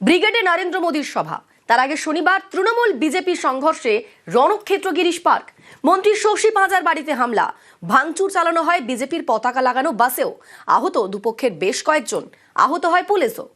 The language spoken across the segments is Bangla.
ব্রিগেডে নরেন্দ্র মোদীর সভা। তার আগে শনিবার তৃণমূল বিজেপি সংঘর্ষে রণক্ষেত্র গিরিশ পার্ক। মন্ত্রী শশী পাঁজার বাড়িতে হামলা, ভাঙচুর চালানো হয় বিজেপির পতাকা লাগানো বাসেও। আহত দুপক্ষের বেশ কয়েকজন, আহত হয় পুলিশও।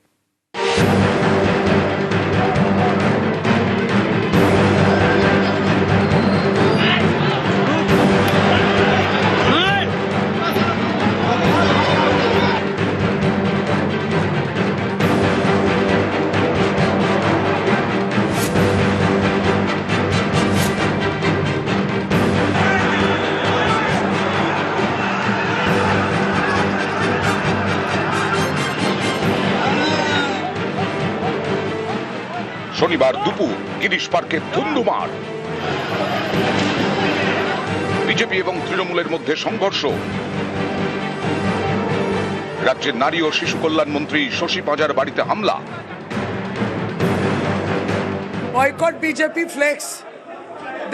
শনিবার দুপুর গিরিশ পার্কে ধুন্ধুমার, বিজেপি এবং তৃণমূলের মধ্যে সংঘর্ষ। রাজ্যের নারী ও শিশু কল্যাণ মন্ত্রী শশী পাঁজার বাড়িতে হামলা। বয়কট বিজেপি ফ্লেক্স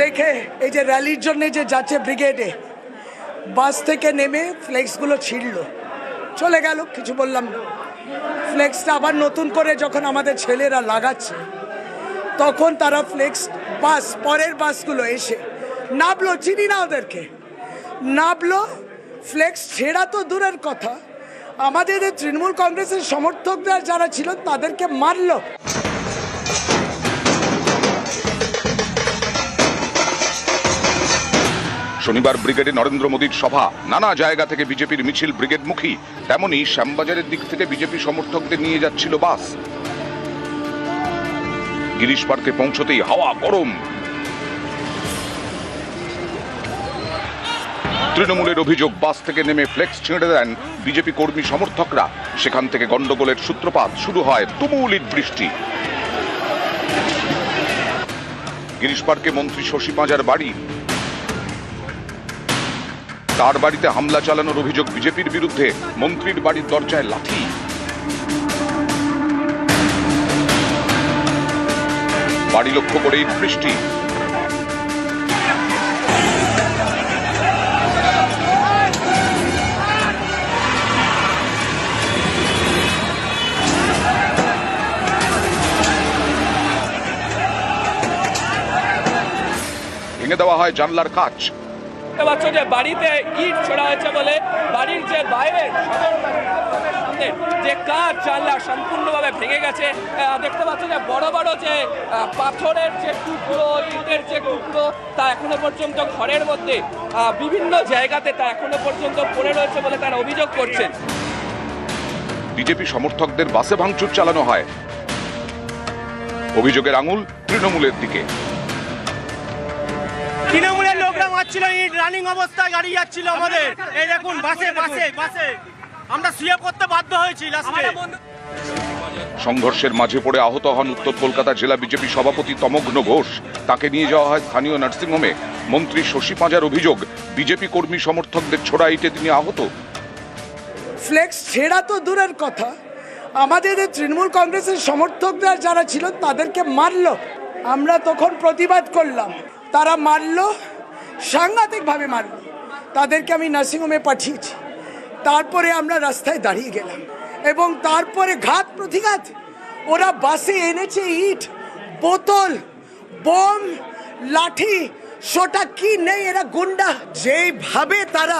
দেখে এই যে র্যালির জন্য যে যাচ্ছে ব্রিগেডে, বাস থেকে নেমে ফ্লেক্সগুলো ছিঁড়ল, চলে গেল, কিছু বললাম না। ফ্লেক্সটা আবার নতুন করে যখন আমাদের ছেলেরা লাগাচ্ছে, তখন তারা ফ্লেক্স পরের বাসগুলো এসে নামলো, চিনি না ওদেরকে, নামলো, ফ্লেক্স ছেঁড়া তো দূরের কথা, আমাদের তৃণমূল কংগ্রেসের সমর্থকরা যারা ছিল তাদেরকে মারলো। শনিবার ব্রিগেডে নরেন্দ্র মোদীর সভা, নানা জায়গা থেকে বিজেপির মিছিল ব্রিগেডমুখী। তেমনি শ্যামবাজারের দিক থেকে বিজেপি সমর্থকদের নিয়ে যাচ্ছিল বাস। গিরিশ পার্কে পৌঁছতেই হাওয়া গরম। তৃণমূলের অভিযোগ, বাস থেকে নেমে ফ্লেক্স ছিঁড়ে দেন বিজেপি কর্মী সমর্থকরা। সেখান থেকে গন্ডগোলের সূত্রপাত, শুরু হয় তুমুল ইট বৃষ্টি। গিরিশ পার্কে মন্ত্রী শশী পাঁজার বাড়ি, তার বাড়িতে হামলা চালানোর অভিযোগ বিজেপির বিরুদ্ধে। মন্ত্রীর বাড়ির দরজায় লাঠি। বাড়ি লক্ষ্য করে ইট বৃষ্টি। ভেঙে দেওয়া হয় জানলার কাঁচ। যে বাড়িতে ইট ছোড়া হয়েছে বলে বাড়ির যে বাইরের যে কাঁচ জানলা সম্পূর্ণভাবে ভেঙে গেছে। দেখতে পাচ্ছ যে বড় বড় যে পাথরের যে টুকরো, ইটের যে টুকরো, তা এখনো পর্যন্ত ঘরের মধ্যে বিভিন্ন জায়গাতে তা এখনো পর্যন্ত পড়ে রয়েছে বলে তারা অভিযোগ করছেন। বিজেপি সমর্থকদের বাসে ভাঙচুর চালানো হয়। অভিযোগের আঙুল তৃণমূলের দিকে। তৃণমূলের লোকরা মারছিল, ইট রানিং অবস্থায় গাড়ি যাচ্ছিল আমাদের। এই দেখুন বাসে বাসে বাসে আমরা শুয়ে পড়তে বাধ্য হয়েছি লাস্টে। সংঘর্ষের মাঝে পড়ে আহত হন উত্তর কলকাতা জেলা বিজেপি সভাপতি তমগ্ন ঘোষ। তাকে নিয়ে যাওয়া হয় স্থানীয় নার্সিংহোমে। মন্ত্রী শশী পাঁজার অভিযোগ, বিজেপি কর্মী সমর্থকদের ছোড়া ইটে তিনি আহত। ফ্লেক্স ছেঁড়া তো দূরের কথা, আমাদের তৃণমূল কংগ্রেসের সমর্থকরা যারা ছিল তাদেরকে মারলো। আমরা তখন প্রতিবাদ করলাম, তারা মারলো, সাংঘাতিকভাবে মারলো। তাদেরকে আমি নার্সিংহোমে পাঠিয়েছি। তারপরে আমরা রাস্তায় দাঁড়িয়ে গেলাম এবং তারপরে ঘাত প্রতিঘাত। ওরা বাসে এনেছে ইট, বোতল, বোম, লাঠি, সোটা কি নেই, এরা গুন্ডা। যেইভাবে তারা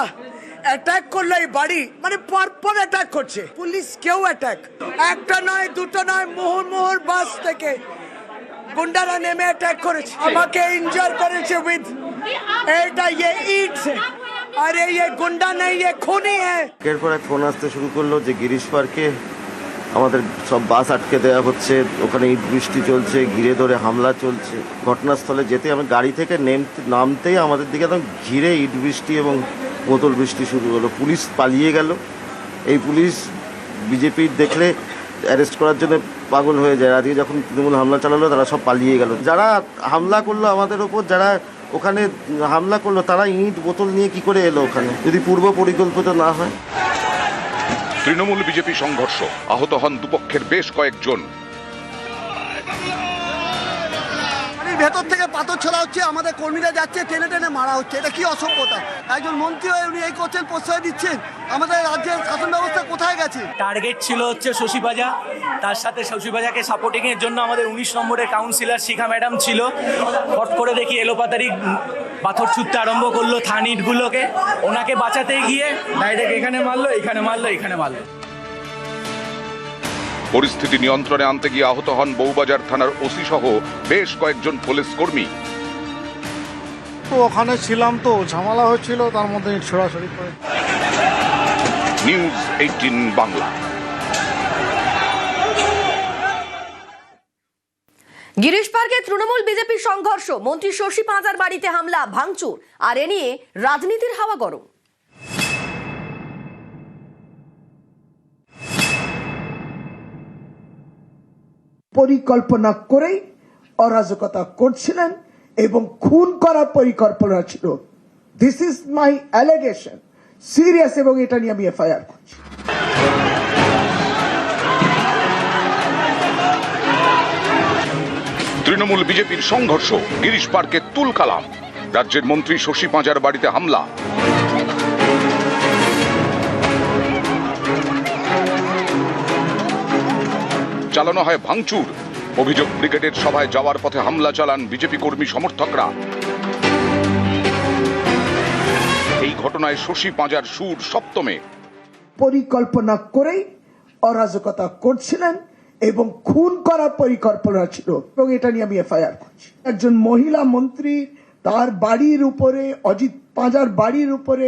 অ্যাটাক করলো এই বাড়ি, মানে পরপর অ্যাটাক করছে। পুলিশ কেউ অ্যাটাক, একটা নয় দুটো নয়, মোহর বাস থেকে गुंडारा नेमे अटैक करेছে, আমাকে ইনজার করেছে উইথ এটা ইট সে। আরে ये गुंडा नहीं, ये खूनी है। এরপর ফোন আসতে শুরু করলো যে গিরিশ পার্কে আমাদের সব বাস আটকে দেওয়া হচ্ছে, ওখানে ইট বৃষ্টি চলছে, ঘিরে ধরে হামলা চলছে। ঘটনাস্থলে যেতে আমি গাড়ি থেকে নামতেই আমাদের দিকে একদম ঘিরে ইট বৃষ্টি এবং বোতল বৃষ্টি শুরু হলো। পুলিশ পালিয়ে গেল। এই পুলিশ বিজেপির দেখলে অ্যারেস্ট করার জন্য পাগল হয়ে যায়। আজকে যখন তৃণমূল হামলা চালালো তারা সব পালিয়ে গেল। যারা হামলা করলো আমাদের ওপর, যারা ওখানে হামলা করলো, তারা ইট বোতল নিয়ে কি করে এলো ওখানে, যদি পূর্ব পরিকল্পিত না হয়। তৃণমূল বিজেপি সংঘর্ষ, আহত হন দুপক্ষের বেশ কয়েকজন। মানে বাড়ির ভেতর থেকে পাথর ছোড়া হচ্ছে, আমাদের কর্মীরা যাচ্ছে, টেনে টেনে মারা হচ্ছে। এটা কি অসভ্যতা? একজন মন্ত্রী হয়ে উনি এই করছেন, প্রশ্রয় দিচ্ছেন। আমাদের রাজ্যের শাসন ব্যবস্থা কোথায় গেছে? টার্গেট ছিল হচ্ছে শশী পাজা, তার সাথে শশী পাজাকে সাপোর্টিং এর জন্য আমাদের 19 নম্বরের কাউন্সিলর শিখা ম্যাডাম ছিল। ফট করে দেখি এলোপাতারি পাথর ছুটতে আরম্ভ করলো থান ইটগুলোকে। ওনাকে বাঁচাতে গিয়ে ডাইরেক্ট এখানে মারলো, এখানে মারলো, এখানে মারলো। পরিস্থিতি নিয়ন্ত্রণে আনতে গিয়ে আহত হন বউবাজার থানার ওসি সহ বেশ কয়েকজন পুলিশ কর্মী। তো ওখানে ছিলাম, তো ঝামেলা হচ্ছিল, তার মধ্যে ছড়াছড়ি করে। নিউজ 18 বাংলা। গিরিশ পার্কে তৃণমূল বিজেপির সংঘর্ষ, মন্ত্রী শশী পাঁজার বাড়িতে হামলা ভাঙচুর, আর এ নিয়ে রাজনীতির হাওয়া গরম। পরিকল্পনা করেই অরাজকতা করছিলেন এবং খুন করার পরিকল্পনা ছিল। This is my allegation, serious, এবং এটা নিয়ে আমি এফআইআর করছি। তৃণমূল বিজেপির সংঘর্ষ, গিরিশ পার্কে তুলকালাম, রাজ্যের মন্ত্রী শশী পাঁজার বাড়িতে হামলা। চালানো হয় ভাঙচুর। অভিযোগ, ব্রিগেডের সভায় যাওয়ার পথে হামলা চালান বিজেপি কর্মী সমর্থকরা। এই ঘটনায় শশী পাঁজার সুর সপ্তমে। পরিকল্পনা করেই অরাজকতা করছিলেন এবং খুন করার পরিকল্পনা ছিল, এবং এটা নিয়ে আমি এফআইআর করছি। একজন মহিলা মন্ত্রী, তার বাড়ির উপরে, অজিত পাঁজার বাড়ির উপরে,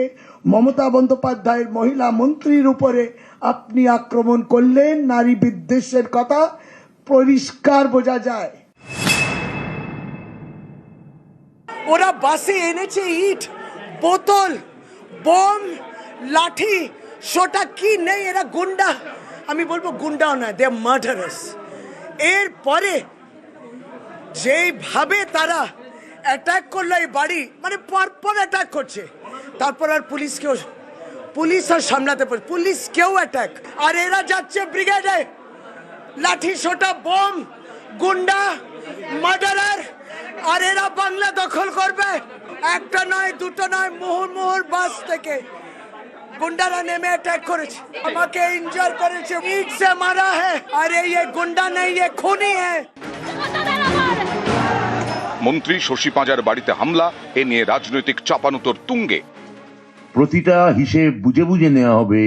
মমতা বন্দ্যোপাধ্যায়ের মহিলা মন্ত্রীর উপরে আপনি আক্রমণ করলেন। নারী বিদ্বেষের কথা পরিষ্কার বোঝা যায়। ওরা বাসে এনেছে ইট, বোতল, বোম, লাঠি, সোটা কি নেই, এরা গুন্ডা। আমি বলবো গুন্ডাও নয়, দে মার্ডারার্স। এরপরে যেভাবে তারা অ্যাটাক করলো এই বাড়ি, মানে পরপর অ্যাটাক করছে, তারপর আর পুলিশ আর সামলাতে পারে, পুলিশ কেউ অ্যাটাক, আর এরা যাচ্ছে ব্রিগেডে, লাঠি সোটা বোম, গুন্ডা, মার্ডারার, আর এরা বাংলা দখল করবে। একটা নয়, দুটো নয়, মুহুর বাস থেকে গুন্ডারা নেমে অ্যাটাক করেছে, আমাকে ইনজয় করেছে, ইট সে মারা হ্যায়। আরে ये গুন্ডা নেই, ये খুনি হ্যায়। মন্ত্রী শশী পাঁজার বাড়িতে হামলা, এ নিয়ে রাজনৈতিক চাপানুতোর তুঙ্গে। প্রতিটা হিসেব বুঝে বুঝে নেওয়া হবে।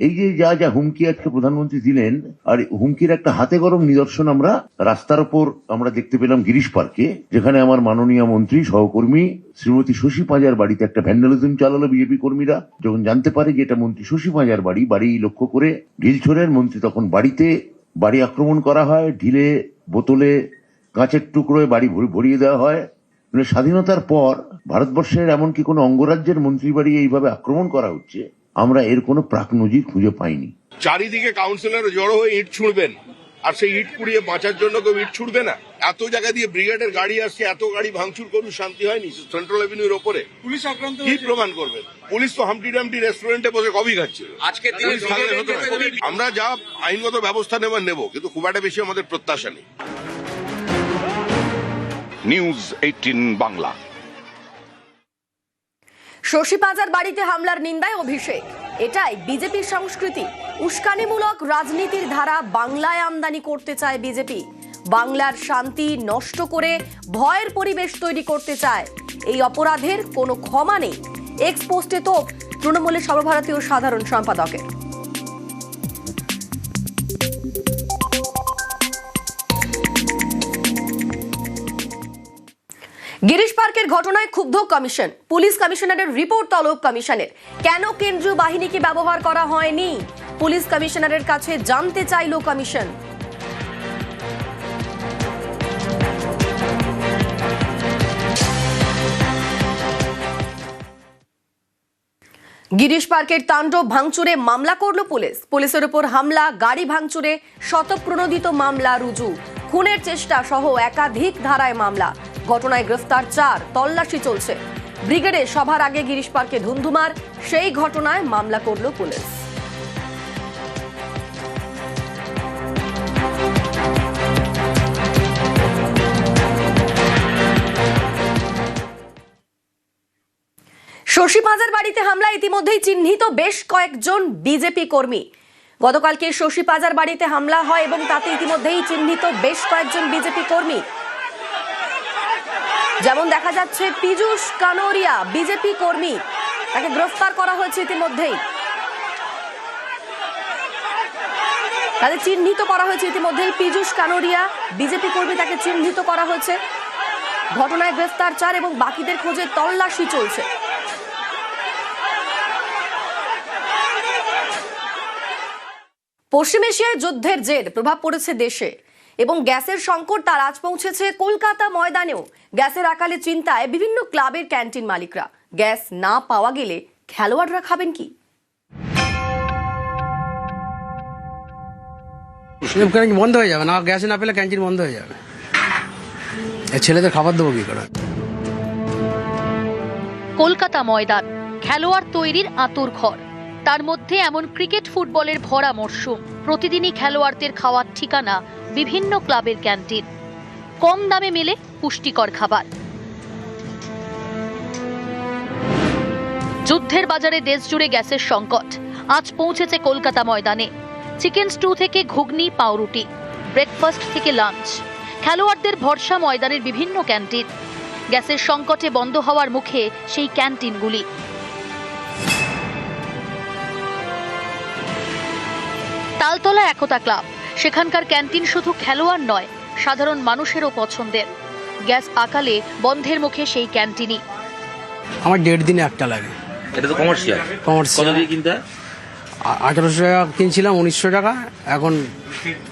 এই যে যা যা হুমকি আজকে প্রধানমন্ত্রী দিলেন, আর হুমকির একটা হাতে গরম নিদর্শন আমরা রাস্তার ওপর আমরা দেখতে পেলাম গিরিশ পার্কে, যেখানে আমার মাননীয় মন্ত্রী সহকর্মী শ্রীমতী শশী পাঁজার বাড়িতে একটা ভ্যান্ডালিজম চালালো বিজেপি কর্মীরা। যখন জানতে পারে যে এটা মন্ত্রী শশী পাঁজার বাড়ি লক্ষ্য করে ঢিল ছোড়েন মন্ত্রী, তখন বাড়ি আক্রমণ করা হয়, ঢিলে, বোতলে, কাঁচের টুকরোয় বাড়ি ভরিয়ে দেওয়া হয়। মানে স্বাধীনতার পর ভারতবর্ষের এমনকি কোনো অঙ্গরাজ্যের মন্ত্রী বাড়ি এইভাবে আক্রমণ করা হচ্ছে, আমরা এর কোনো প্রাক নজির খুঁজে পাইনি। চারিদিকে কাউন্সিলর জড়ো হয়ে ইট ছুঁড়বেন, আর সেই ইট পুড়িয়ে বাঁচার জন্য কেউ ইট ছুঁড়বে না? এত জায়গা দিয়ে ব্রিগেডের গাড়ি আসছে, এত গাড়ি ভাঙচুর করুন, শান্তি হয়নি? সেন্ট্রাল এভিনিউর ওপরে পুলিশ আক্রান্ত কি প্রমাণ করবেন? পুলিশ তো হামটি ডামটি রেস্টুরেন্টে বসে কফি খাচ্ছে। আজকে আমরা যা আইনগত ব্যবস্থা নেব, কিন্তু খুব একটা বেশি আমাদের প্রত্যাশা নেই। নিউজ 18 বাংলা। শশী পাঁজার বাড়িতে হামলার নিন্দায় অভিষেক, এটাই বিজেপির সংস্কৃতি। উস্কানিমূলক রাজনীতির ধারা বাংলায় আমদানি করতে চায় বিজেপি। বাংলার শান্তি নষ্ট করে ভয়ের পরিবেশ তৈরি করতে চায়। এই অপরাধের কোনো ক্ষমা নেই। এক্স পোস্টে তোপ তৃণমূলের সর্বভারতীয় সাধারণ সম্পাদকের। গিরিশ পার্কের ঘটনায় ক্ষুব্ধ কমিশন, পুলিশ কমিশনারের রিপোর্ট তলব কমিশনের। কেন কেন্দ্রীয় বাহিনীকে ব্যবহার করা হয়নি, পুলিশ কমিশনারের কাছে জানতে চাইল কমিশন। গিরিশ পার্কের তাণ্ডব ভাঙচুরে মামলা করল পুলিশ। পুলিশের উপর হামলা, গাড়ি ভাঙচুরে শতপ্রণোদিত মামলা রুজু। খুনের চেষ্টা সহ একাধিক ধারায় মামলা। ঘটনায় গ্রেফতার 4, তল্লাশি চলছে। ব্রিগেডে সভার আগে গিরিশ পার্কে ধুন্ধুমার, সেই ঘটনায় মামলা করল পুলিশ। শশী পাঁজার বাড়িতে হামলা ইতিমধ্যেই চিহ্নিত বেশ কয়েকজন বিজেপি কর্মী। গতকালকে শশী পাঁজার বাড়িতে হামলা হয় এবং তাতে ইতিমধ্যেই চিহ্নিত বেশ কয়েকজন বিজেপি কর্মী। যেমন দেখা যাচ্ছে পীযূষ কানোরিয়া বিজেপি কর্মী, তাকে গ্রেফতার করা হয়েছে ইতিমধ্যেই, তাকে চিহ্নিত করা হয়েছে ইতিমধ্যেই। পীযূষ কানোরিয়া বিজেপি কর্মী, তাকে চিহ্নিত করা হয়েছে। ঘটনায় গ্রেফতার 4 এবং বাকিদের খোঁজে তল্লাশি চলছে। পশ্চিম এশিয়ায় যুদ্ধের জের প্রভাব পড়েছে দেশে এবং গ্যাসের সংকট তার আজ পৌঁছেছে কলকাতা ময়দানেও। গ্যাসের আকালে চিন্তায় বিভিন্ন ক্লাবের ক্যান্টিন মালিকরা। গ্যাস না পাওয়া গেলে খেলোয়াড়রা খাবেন কি? বন্ধ হয়ে যাবে না, গ্যাস না পেলে ক্যান্টিন বন্ধ হয়ে যাবে। ছেলেদের খাবার দেবো কি করে? কলকাতা ময়দান খেলোয়াড় তৈরির আঁতুড়ঘর, তার মধ্যে এমন ক্রিকেট ফুটবলের ভরা মরশুম। প্রতিদিনই খেলোয়াড়দের খাওয়ার ঠিকানা বিভিন্ন ক্লাবের ক্যান্টিন। কম দামে মেলে পুষ্টিকর খাবার। যুদ্ধের বাজারে দেশ জুড়ে গ্যাসের সংকট আজ পৌঁছেছে কলকাতা ময়দানে। চিকেন স্টু থেকে ঘুগনি, পাউরুটি, ব্রেকফাস্ট থেকে লাঞ্চ, খেলোয়াড়দের ভরসা ময়দানের বিভিন্ন ক্যান্টিন। গ্যাসের সংকটে বন্ধ হওয়ার মুখে সেই ক্যান্টিনগুলি। তালতলা একতা ক্লাব, সেখানকার ক্যান্টিন শুধু খেলোয়াড় নয়, সাধারণ মানুষেরও পছন্দের। গ্যাস আকালে বন্ধের মুখে সেই ক্যান্টিনই। আমার 1.5 দিনে একটা লাগে। এটা তো কমার্শিয়াল। কত দিয়ে কিনতে হয়? 1800 টাকা কিনছিলাম, 1900 টাকা, এখন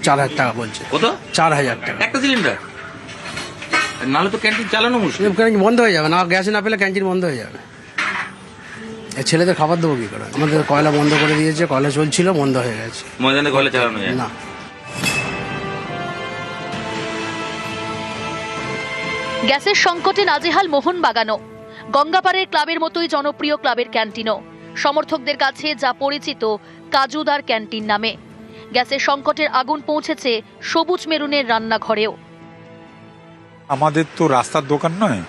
4000 টাকা বলছে। কত? 4000 টাকা একটা সিলিন্ডার। নাহলে তো ক্যান্টিন চালানো মুশকিল। ক্যান্টিন বন্ধ হয়ে যাবে না, গ্যাস না পেলে ক্যান্টিন বন্ধ হয়ে যাবে। ছেলেদের খাবার দেবো কি করে? আমাদের কয়লা বন্ধ করে দিয়েছে, কয়লা চলছিল, বন্ধ হয়ে গেছে। ময়দানে কয়লা চালানো যায় না। গ্যাসের সংকটে নাজেহাল মোহনবাগানও। গঙ্গাপাড়ের ক্লাবের মতোই জনপ্রিয় ক্লাবের ক্যান্টিনও সমর্থকদের কাছে যা পরিচিত কাজুদার ক্যান্টিন নামে। গ্যাসের সংকটের আগুন পৌঁছেছে সবুজ মেরুনের রান্নাঘরেও। আমাদের তো রাস্তার দোকান নয়,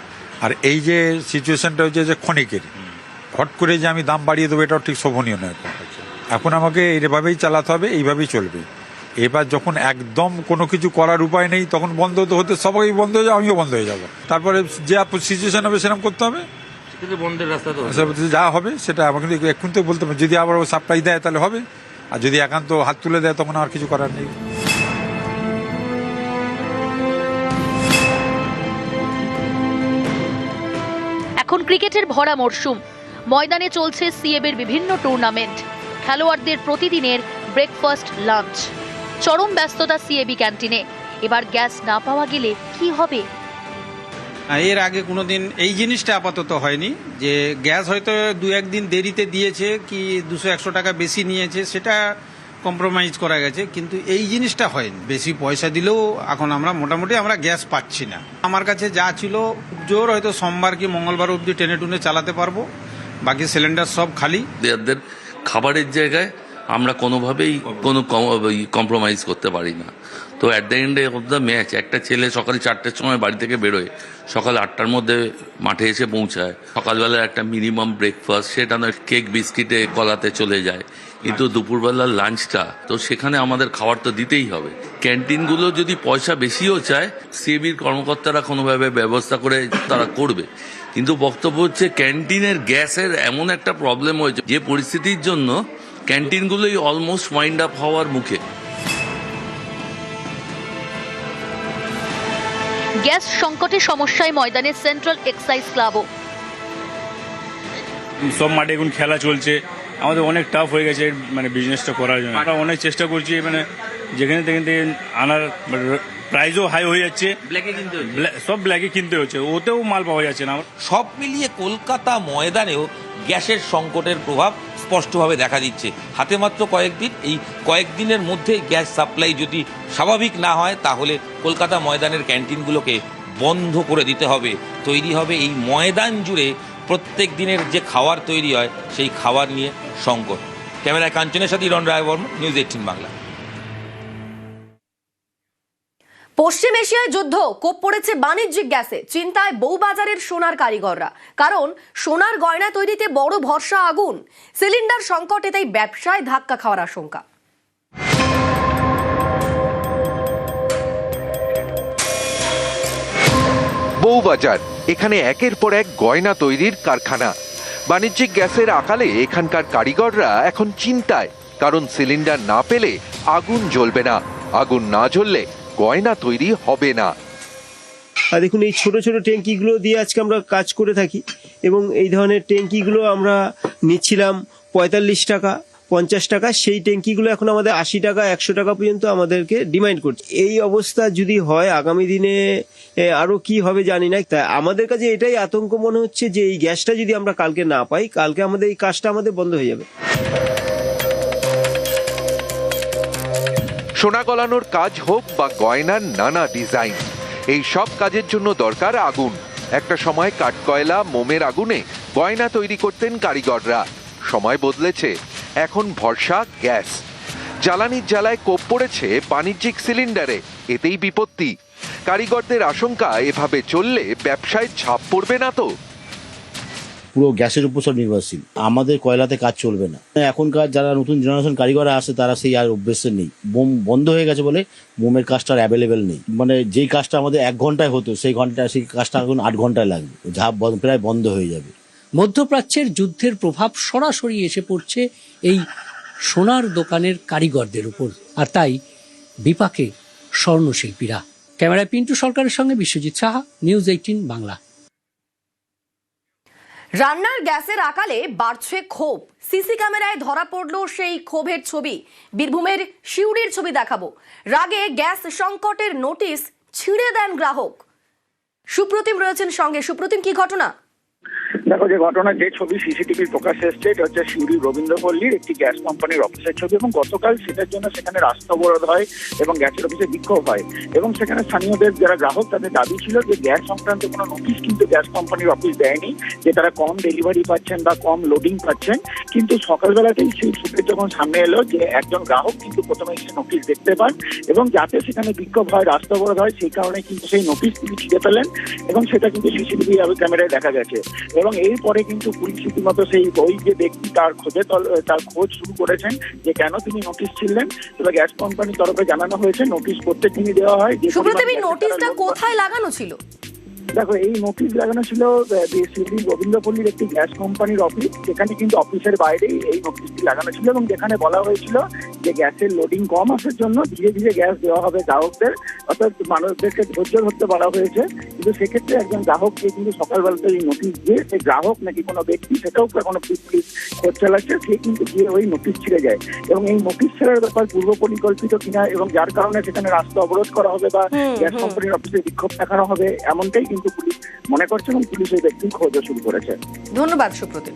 আর এই যে সিচুয়েশনটা হচ্ছে যে ক্ষণিকের, হট করে যে আমি দাম বাড়িয়ে দেবো এটাও ঠিক শোভনীয় নয়। এখন আমাকে এইভাবেই চালাতে হবে, এইভাবেই চলবে। এবার যখন একদম কোনো কিছু করার উপায় নেই, তখন বন্ধ তো হতে সবাই বন্ধ হয়ে যাবে, আমিও বন্ধ হয়ে যাব। তারপরে যে সিচুয়েশন হবে সেরকম করতে হবে। বন্ধের রাস্তা তো যা হবে সেটা আমাকে এখন তো বলতে হবে। যদি আবার সাপ্লাই দেয় তাহলে হবে, আর যদি একান্ত হাত তুলে দেয় তখন আর কিছু করার নেই। এখন ক্রিকেটের ভরা মরশুম। ময়দানে চলছে সিএবের বিভিন্ন টুর্নামেন্ট। খেলোয়াড়দের প্রতিদিনের ব্রেকফাস্ট, লাঞ্চ। চরম ব্যস্ততা সিএবি ক্যান্টিনে। এবার গ্যাস না পাওয়া গেলে কি হবে? এর আগে কোনোদিন এই জিনিসটা আপাতত হয়নি যে গ্যাস হয়তো 2-1 দিন দেরিতে দিয়েছে কি 200-100 টাকা বেশি নিয়েছে, সেটা কম্প্রোমাইজ করা গেছে, কিন্তু এই জিনিসটা হয়নি। বেশি পয়সা দিলেও এখন আমরা মোটামুটি গ্যাস পাচ্ছি না। আমার কাছে যা ছিল জোর হয়তো সোমবার কি মঙ্গলবার অবধি টেনে টুনে চালাতে পারবো, বাকি সিলিন্ডার সব খালি। প্লেয়ারদের খাবারের জায়গায় আমরা কোনোভাবেই কোনো কম্প্রোমাইজ করতে পারি না। তো at the end of the match একটা ছেলে সকাল 4টের সময় বাড়ি থেকে বেরোয়, সকাল 8টার মধ্যে মাঠে এসে পৌঁছায়। সকালবেলার একটা মিনিমাম ব্রেকফাস্ট, সেটা নয় কেক বিস্কিটে কলাতে চলে যায়, কিন্তু দুপুরবেলার লাঞ্চটা তো সেখানে আমাদের খাবার তো দিতেই হবে। ক্যান্টিনগুলো যদি পয়সা বেশিও চায়, সিএবির কর্মকর্তারা কোনোভাবে ব্যবস্থা করে তারা করবে। কিন্তু বক্তব্য হচ্ছে ক্যান্টিনের গ্যাসের এমন একটা প্রবলেম হয়েছে যে পরিস্থিতির জন্য ক্যান্টিনগুলোই অলমোস্ট ওয়াইন্ড আপ হওয়ার মুখে। গ্যাস সংকটে সমস্যায় ময়দানে সেন্ট্রাল এক্সাইজ ক্লাবও। সব মাঠে এখন খেলা চলছে, আমাদের অনেক টাফ হয়ে গেছে বিজনেসটা করার জন্য। আমরা অনেক চেষ্টা করছি, যেখানে থেকে আনার প্রাইসও হাই হয়ে যাচ্ছে, সব ব্ল্যাকে কিনতে হচ্ছে, ওতেও মাল পাওয়া যাচ্ছে না। সব মিলিয়ে কলকাতা ময়দানেও গ্যাসের সংকটের প্রভাব স্পষ্টভাবে দেখা দিচ্ছে। হাতে মাত্র কয়েকদিন, এই কয়েকদিনের মধ্যে গ্যাস সাপ্লাই যদি স্বাভাবিক না হয় তাহলে কলকাতা ময়দানের ক্যান্টিনগুলোকে বন্ধ করে দিতে হবে। তৈরি হবে এই ময়দান জুড়ে প্রত্যেক দিনের যে খাবার তৈরি হয় সেই খাবার নিয়ে সংকট। ক্যামেরায় কাঞ্চনের সাথে ইরণ রায় বর্মন, নিউজ 18 বাংলা। পশ্চিম এশিয়ায় যুদ্ধ, কোপ পড়েছে বাণিজ্যিক গ্যাসে, চিন্তায় বউবাজারের সোনার কারিগররা। কারণ সোনার গয়না তৈরিতে বড় ভরসা আগুন। সিলিন্ডার সংকটে তাই ব্যবসায় ধাক্কা খাওয়ার আশঙ্কা। বউবাজার, এখানে একের পর এক গয়না তৈরির কারখানা। বাণিজ্যিক গ্যাসের আকালে এখানকার কারিগররা এখন চিন্তায়, কারণ সিলিন্ডার না পেলে আগুন জ্বলবে না, আগুন না জ্বললে গয়না তৈরি হবে না। আর দেখুন, এই ছোট ছোট ট্যাঙ্কিগুলো দিয়ে আজকে আমরা কাজ করে থাকি এবং এই ধরনের ট্যাঙ্কিগুলো আমরা নিচ্ছিলাম ৪৫ টাকা, ৫০ টাকা। সেই ট্যাঙ্কিগুলো এখন আমাদের ৮০ টাকা, ১০০ টাকা পর্যন্ত আমাদেরকে ডিমান্ড করছে। এই অবস্থা যদি হয় আগামী দিনে আরো কি হবে জানি না। তাই আমাদের কাছে এটাই আতঙ্ক মনে হচ্ছে যে এই গ্যাসটা যদি আমরা কালকে না পাই, কালকে আমাদের এই কাজটা আমাদের বন্ধ হয়ে যাবে। সোনা গলানোর কাজ হোক বা গয়নার নানা ডিজাইন, এই সব কাজের জন্য দরকার আগুন। একটা সময় কাঠকয়লা, মোমের আগুনে গয়না তৈরি করতেন কারিগররা। সময় বদলেছে, এখন ভরসা গ্যাস। জ্বালানির জ্বালায় কোপ পড়েছে বাণিজ্যিক সিলিন্ডারে, এতেই বিপত্তি। কারিগরদের আশঙ্কা, এভাবে চললে ব্যবসায় ছাপ পড়বে না তো? পুরো গ্যাসের উপর সব নির্ভরশীল, আমাদের কয়লাতে কাজ চলবে না। এখনকার যারা নতুন জেনারেশন কারিগররা আসে তারা সেই আর অভ্যেসে নেই। বোম বন্ধ হয়ে গেছে বলে মোমের কাজটা অ্যাভেলেবেল নেই। মানে যেই কাজটা আমাদের ১ ঘন্টায় হতো সেই কাজটা এখন ৮ ঘন্টায় লাগবে, ঝাপ প্রায় বন্ধ হয়ে যাবে। মধ্যপ্রাচ্যের যুদ্ধের প্রভাব সরাসরি এসে পড়ছে এই সোনার দোকানের কারিগরদের উপর, আর তাই বিপাকে স্বর্ণশিল্পীরা। ক্যামেরায় পিন্টু সরকারের সঙ্গে বিশ্বজিৎ সাহা, নিউজ 18 বাংলা। রান্নার গ্যাসের আকালে বাড়ছে ক্ষোভ। সিসি ক্যামেরায় ধরা পড়ল সেই ক্ষোভের ছবি। বীরভূমের শিউড়ির ছবি দেখাবো। রাগে গ্যাস সংকটের নোটিশ ছিঁড়ে দেন গ্রাহক। সুপ্রতিম রয়েছেন সঙ্গে। সুপ্রতিম, কি ঘটনা? দেখো, যে ঘটনা, যে ছবি সিসিটিভির প্রকাশ্যে এসছে, এটা হচ্ছে শিউরি রবীন্দ্রপল্লীর একটি গ্যাস কোম্পানির অফিসের ছবি। এবং গতকাল সেটার জন্য সেখানে রাস্তা অবরোধ হয় এবং গ্যাসের অফিসে বিক্ষোভ হয়। এবং সেখানে স্থানীয়দের যারা গ্রাহক, তাদের দাবি ছিল যে গ্যাস সংক্রান্ত কোনো নোটিশ কিন্তু গ্যাস কোম্পানির অফিস দেয়নি, যে তারা কম ডেলিভারি পাচ্ছেন বা কম লোডিং পাচ্ছেন। কিন্তু সকালবেলাতেই সেই ছবির যখন সামনে এলো, যে একজন গ্রাহক কিন্তু প্রথমে সেই নোটিশ দেখতে পান এবং যাতে সেখানে বিক্ষোভ হয়, রাস্তা অবরোধ হয়, সেই কারণে কিন্তু সেই নোটিশ তিনি ছিঁড়ে ফেলেন এবং সেটা কিন্তু সিসিটিভি ক্যামেরায় দেখা গেছে। এবং এরপরে কিন্তু পুলিশ রীতিমতো সেই ওই যে ব্যক্তি তার খোঁজ শুরু করেছেন যে কেন তিনি নোটিশ ছিলেন। তবে গ্যাস কোম্পানির তরফে জানানো হয়েছে নোটিশ প্রত্যেক দিনই দেওয়া হয়। সুপ্রতিম, নোটিশটা কোথায় লাগানো ছিল? দেখো, এই নোটিশ লাগানো ছিল রবীন্দ্রপল্লীর একটি গ্যাস কোম্পানির অফিস। সেখানে কিন্তু অফিসের বাইরেই এই নোটিশটি লাগানো ছিল এবং যেখানে বলা হয়েছিল যে গ্যাসের লোডিং কম আসার জন্য ধীরে ধীরে গ্যাস দেওয়া হবে গ্রাহকদের, অর্থাৎ মানুষদেরকে ধৈর্য ধরতে বলা হয়েছে। কিন্তু সেক্ষেত্রে একজন গ্রাহককে কিন্তু সকালবেলাতে এই নোটিশ দিয়ে, সে গ্রাহক নাকি কোনো ব্যক্তি সেটাও কোনো পুলিশ খোঁজ চালাচ্ছে, সে কিন্তু গিয়ে ওই নোটিশ ছিঁড়ে যায়। এবং এই নোটিশ ছেড়ার ব্যাপার পূর্ব পরিকল্পিত কিনা এবং যার কারণে সেখানে রাস্তা অবরোধ করা হবে বা গ্যাস কোম্পানির অফিসে বিক্ষোভ দেখানো হবে, এমনটাই কিন্তু পুলিশ মনে করছে এবং পুলিশ এই ব্যক্তির খোঁজও শুরু করেছে। ধন্যবাদ সুপ্রতিম।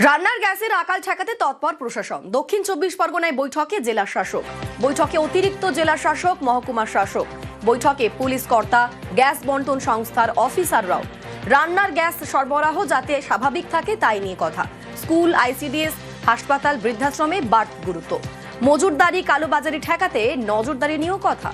রান্নার গ্যাসের আকাল ঠেকাতে তৎপর প্রশাসন। দক্ষিণ ২৪ পরগনায় বৈঠকে জেলা শাসক, বৈঠকে অতিরিক্ত জেলা শাসক, মহকুমা শাসক, বৈঠকে পুলিশ কর্তা, গ্যাস বন্টন সংস্থার অফিসাররাও। রান্নার গ্যাস সরবরাহ যাতে স্বাভাবিক থাকে তাই নিয়ে কথা। স্কুল, আইসিডিএস, হাসপাতাল, বৃদ্ধাশ্রমে বাড়তি গুরুত্ব। মজুরদারি, কালোবাজারি ঠেকাতে নজরদারি নিয়েও কথা।